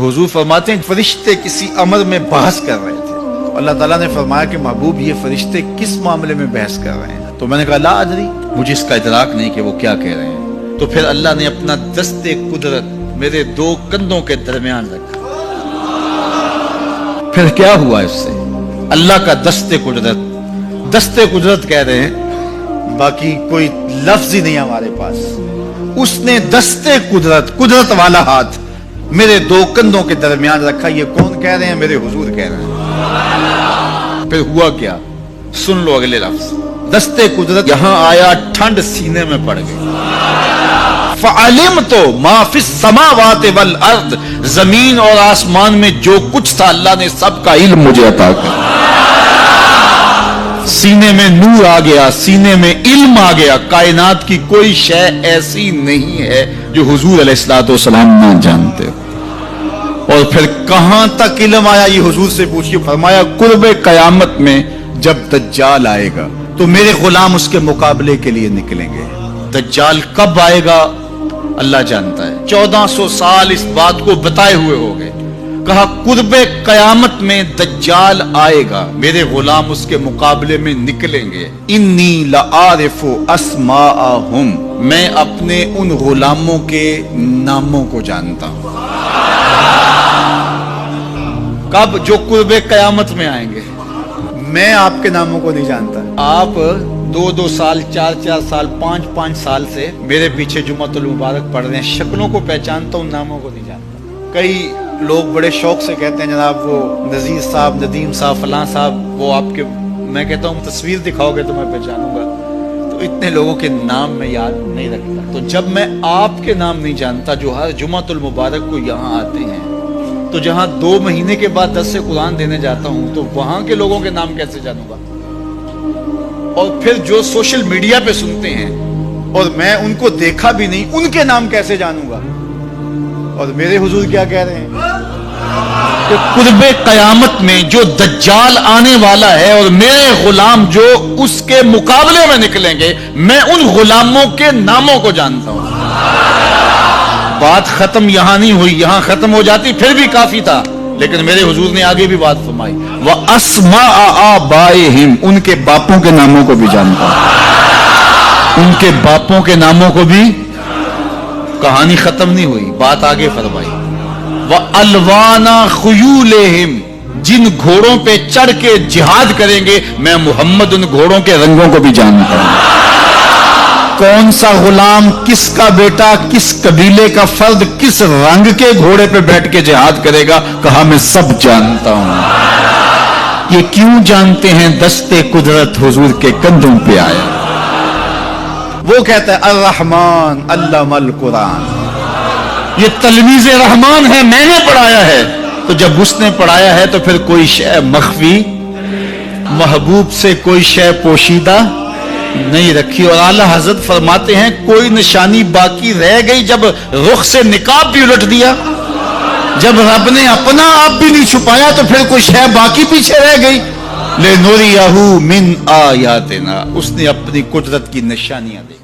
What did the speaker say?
हुजूर फरमाते हैं फरिश्ते किसी अमर में बहस कर रहे थे, अल्लाह ताला ने फरमाया कि महबूब ये फरिश्ते किस मामले में बहस कर रहे हैं? तो मैंने कहा ला अदरी, मुझे इसका इदराक नहीं कि वो क्या कह रहे हैं। तो फिर अल्लाह ने अपना दस्ते कुदरत मेरे दो कंधों के दरमियान रखा। फिर क्या हुआ इससे? अल्लाह का दस्ते कुदरत कह रहे हैं, बाकी कोई लफ्ज ही नहीं हमारे पास। उसने दस्ते कुदरत वाला हाथ मेरे दो कंधों के दरमियान रखा। ये कौन कह रहे हैं? मेरे हुजूर कह रहे हैं। फिर हुआ क्या? सुन लो अगले लफ्ज। दस्ते कुदरत यहां आया, ठंड सीने में पड़ गई। फ़अलिम तो माफिस समावात वल अर्द, जमीन और आसमान में जो कुछ था अल्लाह ने सबका इल्म मुझे अता कर। सीने में नूर आ गया, सीने में इल्म आ गया। कायनात की कोई शय ऐसी नहीं है जो हुजूर अलैहिस्सलातु वस्सलाम ना जानते हो। और फिर कहां तक इल्म आया ये हुजूर से पूछिए। फरमाया कुर्बे कयामत में जब दज्जाल आएगा तो मेरे गुलाम उसके मुकाबले के लिए निकलेंगे। दज्जाल कब आएगा अल्लाह जानता है। 1400 साल इस बात को बताए हुए हो गए। कहा कुर्बे कयामत में दज्जाल आएगा, मेरे गुलाम उसके मुकाबले में निकलेंगे। इन्नी लआरिफु अस्माअहुम, मैं अपने उन गुलामों के नामों को जानता हूं। कब? जो कुर्बे कयामत में आएंगे। मैं आपके नामों को नहीं जानता। आप 2-2 साल, 4-4 साल, 5-5 साल से मेरे पीछे जुम्मतुल मुबारक पढ़ रहे हैं। शक्लों को पहचानता हूं, नामों को नहीं जानता। कई लोग बड़े शौक से कहते हैं जनाब वो नजीर साहब, नदीम साहब, फलां साहब, वो आपके, मैं कहता हूं तस्वीर दिखाओगे तो मैं पहचानूंगा। तो इतने लोगों के नाम मैं याद नहीं रखता। तो जब मैं आपके नाम नहीं जानता जो हर जुम्मतुल मुबारक को यहाँ आते हैं, तो जहां 2 महीने के बाद 10 से कुरान देने जाता हूं, तो वहां के लोगों के नाम कैसे जानूंगा? और फिर जो सोशल मीडिया पे सुनते हैं और मैं उनको देखा भी नहीं, उनके नाम कैसे जानूंगा? और मेरे हुजूर क्या कह रहे हैं कि कुर्बे कयामत में जो दज्जाल आने वाला है और मेरे गुलाम जो उसके मुकाबले में निकलेंगे, मैं उन गुलामों के नामों को जानता हूं। बात खत्म यहां नहीं हुई, यहां खत्म हो जाती फिर भी काफी था, लेकिन मेरे हुजूर ने आगे भी बात फरमाई। व अस्मा आबाइहिम, उनके बापों के नामों को भी जानता हूं। उनके बापों के नामों को भी। कहानी खत्म नहीं हुई, बात आगे फरमाई। व अलवाना खुयूलेहिम, जिन घोड़ों पे चढ़ के जिहाद करेंगे, मैं मोहम्मद उन घोड़ों के रंगों को भी जानता हूं। कौन सा गुलाम, किसका बेटा, किस कबीले का फर्द, किस रंग के घोड़े पे बैठ के जिहाद करेगा? कहा मैं सब जानता हूं। ये क्यों जानते हैं? दस्ते कुदरत हुजूर के कंधों पे आया। वो कहता है अर्रहमान अल्लमल कुरान, ये तलमीज़े रहमान है, मैंने पढ़ाया है। तो जब उसने पढ़ाया है तो फिर कोई शय मख्फी, महबूब से कोई शय पोशीदा नहीं रखी। और आला हजरत फरमाते हैं कोई निशानी बाकी रह गई जब रुख से निकाब भी उलट दिया, जब रब ने अपना आप भी नहीं छुपाया, तो फिर कोई शय बाकी पीछे रह गई। ले नूरियहू मिन आयातिना, उसने अपनी कुदरत की निशानियां दी।